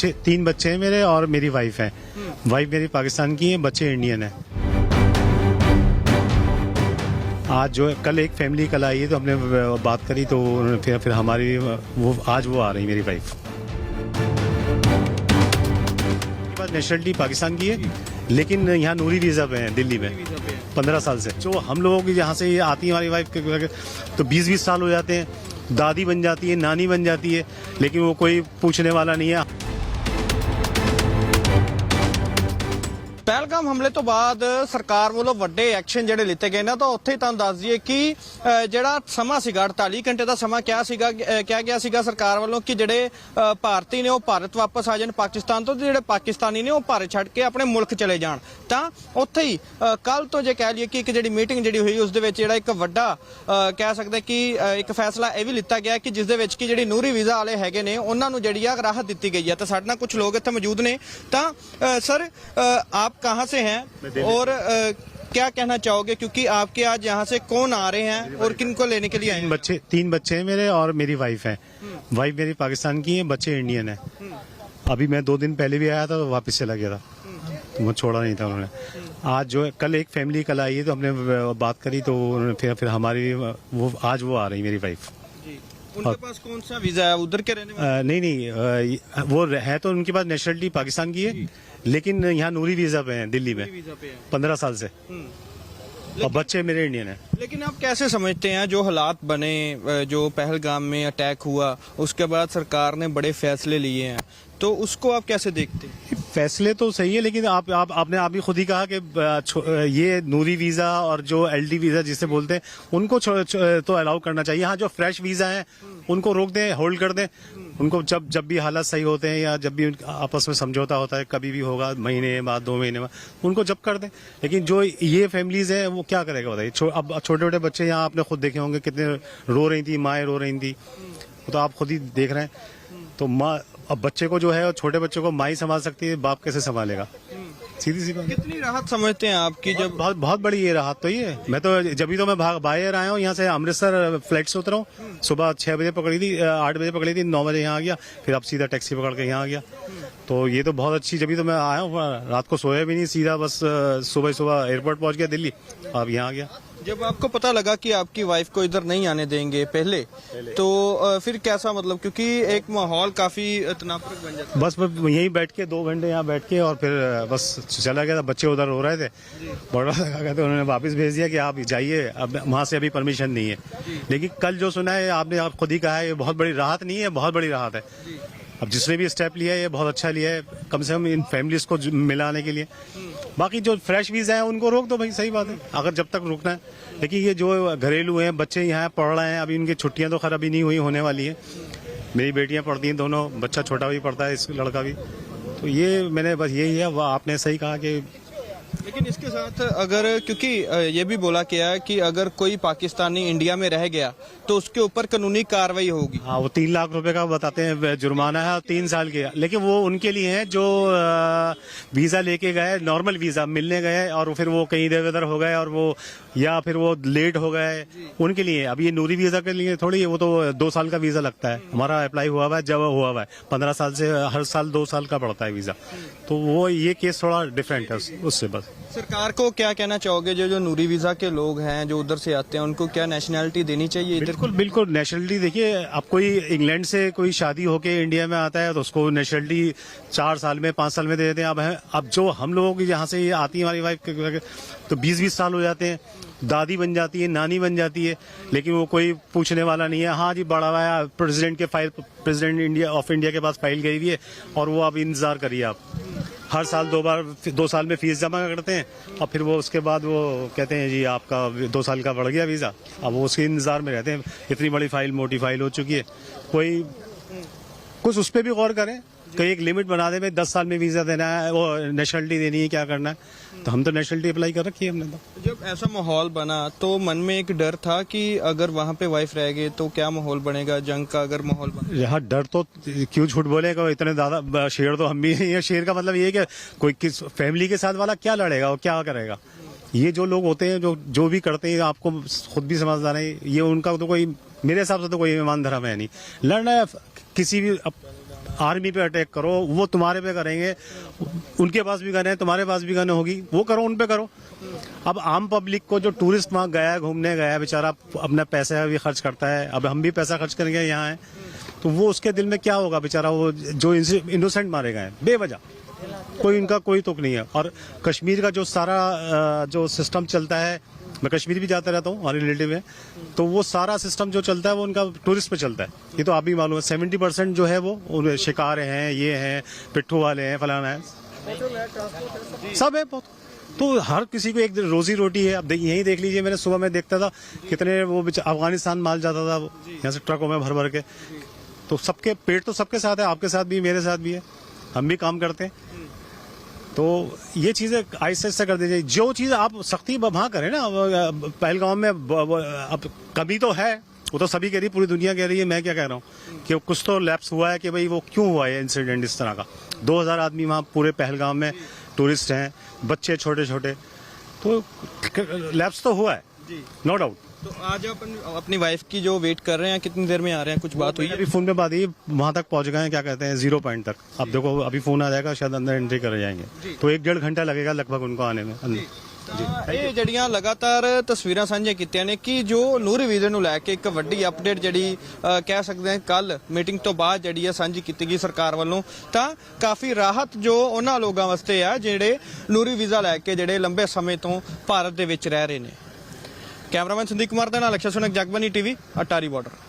तीन बच्चे हैं मेरे और मेरी वाइफ है। वाइफ मेरी पाकिस्तान की है, बच्चे इंडियन है। आज जो कल एक फैमिली कल आई है तो हमने बात करी तो फिर हमारी वो आज वो आ रही मेरी वाइफ। नेशनलिटी पाकिस्तान की है लेकिन यहाँ नूरी वीजा पे है दिल्ली में 15 साल से। जो हम लोगों की यहाँ से आती है हमारी वाइफ तो 20-20 साल हो जाते हैं, दादी बन जाती है, नानी बन जाती है, लेकिन वो कोई पूछने वाला नहीं है। ਪਹਿਲਗਾਮ ਹਮਲੇ ਤੋਂ ਬਾਅਦ ਸਰਕਾਰ ਵੱਲੋਂ ਵੱਡੇ ਐਕਸ਼ਨ ਜਿਹੜੇ ਲਿੱਤੇ ਗਏ ਨੇ ਤਾਂ ਉੱਥੇ ਹੀ ਤੁਹਾਨੂੰ ਦੱਸ ਦਈਏ ਕਿ ਜਿਹੜਾ ਸਮਾਂ ਸੀਗਾ 48 ਘੰਟੇ ਦਾ ਸਮਾਂ ਕਿਹਾ ਗਿਆ ਸੀਗਾ ਸਰਕਾਰ ਵੱਲੋਂ ਕਿ ਜਿਹੜੇ ਭਾਰਤੀ ਨੇ ਉਹ ਭਾਰਤ ਵਾਪਸ ਆ ਜਾਣ ਪਾਕਿਸਤਾਨ ਤੋਂ ਤੇ ਜਿਹੜੇ ਪਾਕਿਸਤਾਨੀ ਨੇ ਉਹ ਭਾਰਤ ਛੱਡ ਕੇ ਆਪਣੇ ਮੁਲਕ ਚਲੇ ਜਾਣ। ਤਾਂ ਉੱਥੇ ਹੀ ਕੱਲ ਤੋਂ ਜੇ ਕਹਿ ਲਈਏ ਕਿ ਇੱਕ ਜਿਹੜੀ ਮੀਟਿੰਗ ਜਿਹੜੀ ਹੋਈ ਉਸ ਦੇ ਵਿੱਚ ਜਿਹੜਾ ਇੱਕ ਵੱਡਾ ਕਹਿ ਸਕਦੇ ਕਿ ਇੱਕ ਫੈਸਲਾ ਇਹ ਵੀ ਲਿੱਤਾ ਗਿਆ ਕਿ ਜਿਸ ਦੇ ਵਿੱਚ ਕਿ ਜਿਹੜੀ ਨੂਰੀ ਵੀਜ਼ਾ ਵਾਲੇ ਹੈਗੇ ਨੇ ਉਹਨਾਂ ਨੂੰ ਜਿਹੜੀ ਆ ਰਾਹਤ ਦਿੱਤੀ ਗਈ ਹੈ। ਤਾਂ ਸਾਡੇ ਨਾਲ ਕੁਝ ਲੋਕ ਇੱਥੇ ਮੌਜੂਦ ਨੇ। ਤਾਂ ਸਰ आप कहाँ से हैं और क्या कहना चाहोगे क्योंकि आपके आज यहाँ से कौन आ रहे हैं और किनको लेने के लिए आए हैं? तीन बच्चे हैं मेरे और मेरी वाइफ है। वाइफ मेरी पाकिस्तान की है, बच्चे इंडियन है। अभी मैं 2 दिन पहले भी आया था तो वापस चला गया था, तो मुझे छोड़ा नहीं था उन्होंने। आज जो कल एक फैमिली कल आई है तो हमने बात करी तो फिर हमारी वो आज वो आ रही मेरी वाइफ। उनके पास कौन सा वीजा है? उधर के रहने वाले? नहीं, वो है तो उनके पास नेशनलिटी पाकिस्तान की है लेकिन यहाँ नूरी वीजा पे है दिल्ली में 15 साल से, और बच्चे मेरे इंडियन है। लेकिन आप कैसे समझते हैं जो हालात बने, जो पहलगाम में अटैक हुआ उसके बाद सरकार ने बड़े फैसले लिए हैं, तो उसको आप कैसे देखते हैं? फैसले तो सही है लेकिन आपने आप भी खुद ही कहा कि ये नूरी वीजा और जो एलडी वीजा जिसे बोलते हैं उनको तो अलाउ करना चाहिए। यहाँ जो फ्रेश वीजा है उनको रोक दें, होल्ड कर दें। उनको जब भी हालात सही होते हैं या जब भी आपस में समझौता होता है, कभी भी होगा, महीने बाद 2 महीने बाद, उनको जब कर दें। लेकिन जो ये फैमिलीज है वो क्या करेगा बताइए। अब छोटे छोटे बच्चे यहाँ आपने खुद देखे होंगे कितने रो रही थी, माएँ रो रही थी, तो आप खुद ही देख रहे हैं। तो माँ अब बच्चे को जो है छोटे बच्चे को माँ ही संभाल सकती है, बाप कैसे संभालेगा? सीधी सी बात। कितनी राहत समझते हैं आपकी? जब बहुत बड़ी ये राहत तो ये मैं तो जब तो मैं बाहर आया हूँ यहाँ से अमृतसर फ्लाइट से उतरा हूँ। सुबह 6 बजे पकड़ी थी, 8 बजे पकड़ी थी, 9 बजे यहाँ आ गया, फिर अब सीधा टैक्सी पकड़ के यहाँ आ गया। तो ये तो बहुत अच्छी, जब तो मैं आया हूँ, रात को सोया भी नहीं, सीधा बस सुबह एयरपोर्ट पहुँच गया दिल्ली, अब यहाँ आ गया। जब आपको पता लगा कि आपकी वाइफ को इधर नहीं आने देंगे पहले तो फिर कैसा, मतलब क्योंकि एक माहौल काफी तनावपूर्ण बन जाता है। बस यहीं बैठ के 2 घंटे यहाँ बैठ के और फिर बस चला गया था। बच्चे उधर रो रहे थे, बड़ा कहते उन्होंने वापस भेज दिया कि आप जाइए, अब वहाँ से अभी परमिशन नहीं है। लेकिन कल जो सुना है आपने, आप खुद ही कहा है, ये बहुत बड़ी राहत नहीं है, बहुत बड़ी राहत है। अब जिसने भी स्टेप लिया है ये बहुत अच्छा लिया है, कम से कम इन फैमिलीज को मिलाने के लिए। बाकी जो फ्रेश वीजा है उनको रोक दो भाई, सही बात है, अगर जब तक रुकना है। लेकिन ये जो घरेलू हैं, बच्चे यहाँ पढ़ रहे हैं, अभी इनकी छुट्टियां तो खैर अभी नहीं होने वाली है। मेरी बेटियां पढ़ती हैं दोनों, बच्चा छोटा भी पढ़ता है, इस लड़का भी। तो ये मैंने बस यही है, वह आपने सही कहा कि लेकिन इसके साथ अगर, क्योंकि ये भी बोला गया है कि अगर कोई पाकिस्तानी इंडिया में रह गया तो उसके ऊपर कानूनी कार्रवाई होगी। हाँ, वो 3 लाख रुपए का बताते हैं जुर्माना है और 3 साल के, लेकिन वो उनके लिए है जो वीजा लेके गए, नॉर्मल वीजा मिलने गए और फिर वो कहीं इधर उधर हो गए और वो या फिर वो लेट हो गए, उनके लिए। अब ये नूरी वीजा के लिए थोड़ी, वो तो 2 साल का वीजा लगता है। हमारा अप्लाई हुआ हुआ है, जब हुआ हुआ है 15 साल से, हर साल 2 साल का पड़ता है वीजा। तो वो ये केस थोड़ा डिफरेंट है उससे। बस सरकार को क्या कहना चाहोगे, जो नूरी वीजा के लोग हैं जो उधर से आते हैं उनको क्या नेशनैलिटी देनी चाहिए इधर? बिल्कुल नेशनलिटी। देखिए, अब कोई इंग्लैंड से कोई शादी होके इंडिया में आता है तो उसको नेशनलिटी 4 साल में 5 साल में दे देते हैं। अब जो हम लोगों की यहाँ से आती है हमारी वाइफ तो 20-20 साल हो जाते हैं, दादी बन जाती है, नानी बन जाती है, लेकिन वो कोई पूछने वाला नहीं है। हाँ जी, बड़ा हुआ प्रेसिडेंट के फाइल, प्रेसिडेंट ऑफ इंडिया के पास फाइल गई हुई है और वो आप इंतजार करिए। आप हर साल 2 साल में फीस जमा करते हैं और फिर वो उसके बाद वो कहते हैं जी आपका 2 साल का बढ़ गया वीज़ा। अब वो उसके इंतजार में रहते हैं। इतनी बड़ी फाइल, मोटी फाइल हो चुकी है, कोई कुछ उस पर भी गौर करें, कहीं एक लिमिट बना दे, भाई 10 साल में वीजा देना है, वो नेशनलिटी देनी है, क्या करना है। तो हम तो नेशनलिटी अप्लाई कर रखी है हमने। तो जब ऐसा माहौल बना तो मन में एक डर था कि अगर वहाँ पे वाइफ रह गए तो क्या माहौल बनेगा, जंग का अगर माहौल बना। यहाँ डर तो क्यों झूठ बोलेगा, इतने ज्यादा शेर तो हम भी नहीं है। शेर का मतलब ये है कि कोई किस फैमिली के साथ वाला क्या लड़ेगा और क्या करेगा। ये जो लोग होते हैं जो भी करते हैं, आपको खुद भी समझदार है, ये उनका तो कोई, मेरे हिसाब से तो कोई ईमान धर्म है नहीं। लड़ना है किसी भी आर्मी पे अटैक करो, वो तुम्हारे पे करेंगे, उनके पास भी गन है, तुम्हारे पास भी गन होगी, वो करो, उन पे करो। अब आम पब्लिक को, जो टूरिस्ट वहाँ गया है, घूमने गया है, बेचारा अपना पैसा भी खर्च करता है, अब हम भी पैसा खर्च करेंगे यहाँ है, तो वो उसके दिल में क्या होगा बेचारा, वो जो इनोसेंट मारे गए हैं बेवजह, कोई इनका कोई तुक नहीं है। और कश्मीर का जो सारा जो सिस्टम चलता है, मैं कश्मीर भी जाता रहता हूँ, हमारे रिलेटिव है, तो वो सारा सिस्टम जो चलता है वो उनका टूरिस्ट पे चलता है। ये तो आप भी मालूम है, 70% जो है वो शिकार हैं, ये हैं, पिट्ठू वाले हैं, फलाना है, सब है बहुत। तो हर किसी को एक रोजी रोटी है। अब यही देख लीजिए, मैंने सुबह में देखता था कितने वो अफगानिस्तान माल जाता था यहाँ से ट्रकों में भर भर के। तो सबके पेट तो सबके साथ है, आपके साथ भी, मेरे साथ भी है, हम भी काम करते हैं। तो ये चीजें आहिस्ता आहिस्ता कर दीजिए। जो चीज आप सख्ती वहां करें ना, पहलगाम में अब कमी तो है, वो तो सभी कह रही, पूरी दुनिया कह रही है, मैं क्या कह रहा हूँ कि कुछ तो लैप्स हुआ है कि भाई वो क्यों हुआ है इंसिडेंट इस तरह का। 2000 आदमी वहाँ पूरे पहलगाम में टूरिस्ट हैं, बच्चे छोटे छोटे, तो लैप्स तो हुआ है, नो डाउट। तो आज अपन अपनी वाइफ की जो वेट कर रहे हैं, कितनी देर में आ रहे हैं, कुछ बात हुई है? अभी फोन पे बात हुई, वहां तक पहुंच गए हैं, क्या कहते हैं, 0 पॉइंट तक। अब देखो, अभी फोन आ जाएगा, शायद अंदर एंट्री कर जाएंगे, तो 1-1.5 घंटा लगेगा लगभग उनको आने में अंदर। ਇਹ ਜਿਹੜੀਆਂ ਲਗਾਤਾਰ ਤਸਵੀਰਾਂ ਸਾਂਝੀਆਂ ਕੀਤੀਆਂ ਨੇ ਕਿ ਜੋ ਨੂਰ ਵੀਜ਼ੇ ਨੂੰ ਲੈ ਕੇ ਇੱਕ ਵੱਡੀ ਅਪਡੇਟ ਜਿਹੜੀ ਕਹਿ ਸਕਦੇ ਹਾਂ ਕੱਲ ਮੀਟਿੰਗ ਤੋਂ ਬਾਅਦ ਜਿਹੜੀ ਹੈ ਸਾਂਝੀ ਕੀਤੀ ਗਈ ਸਰਕਾਰ ਵੱਲੋਂ, ਤਾਂ ਕਾਫੀ ਰਾਹਤ ਜੋ ਉਹਨਾਂ ਲੋਕਾਂ ਵਾਸਤੇ ਆ ਜਿਹੜੇ ਨੂਰੀ ਵੀਜ਼ਾ ਲੈ ਕੇ ਜਿਹੜੇ ਲੰਬੇ ਸਮੇਂ ਤੋਂ ਭਾਰਤ ਦੇ ਵਿੱਚ ਰਹਿ ਰਹੇ ਨੇ। ਕੈਮਰਾਮੈਨ ਸੰਦੀਪ ਕੁਮਾਰ ਦੇ ਨਾਲ ਅਕਸ਼ਰ ਸੁਨਕ, ਜਗਬਾਨੀ ਟੀਵੀ, ਅਟਾਰੀ ਬਾਰਡਰ।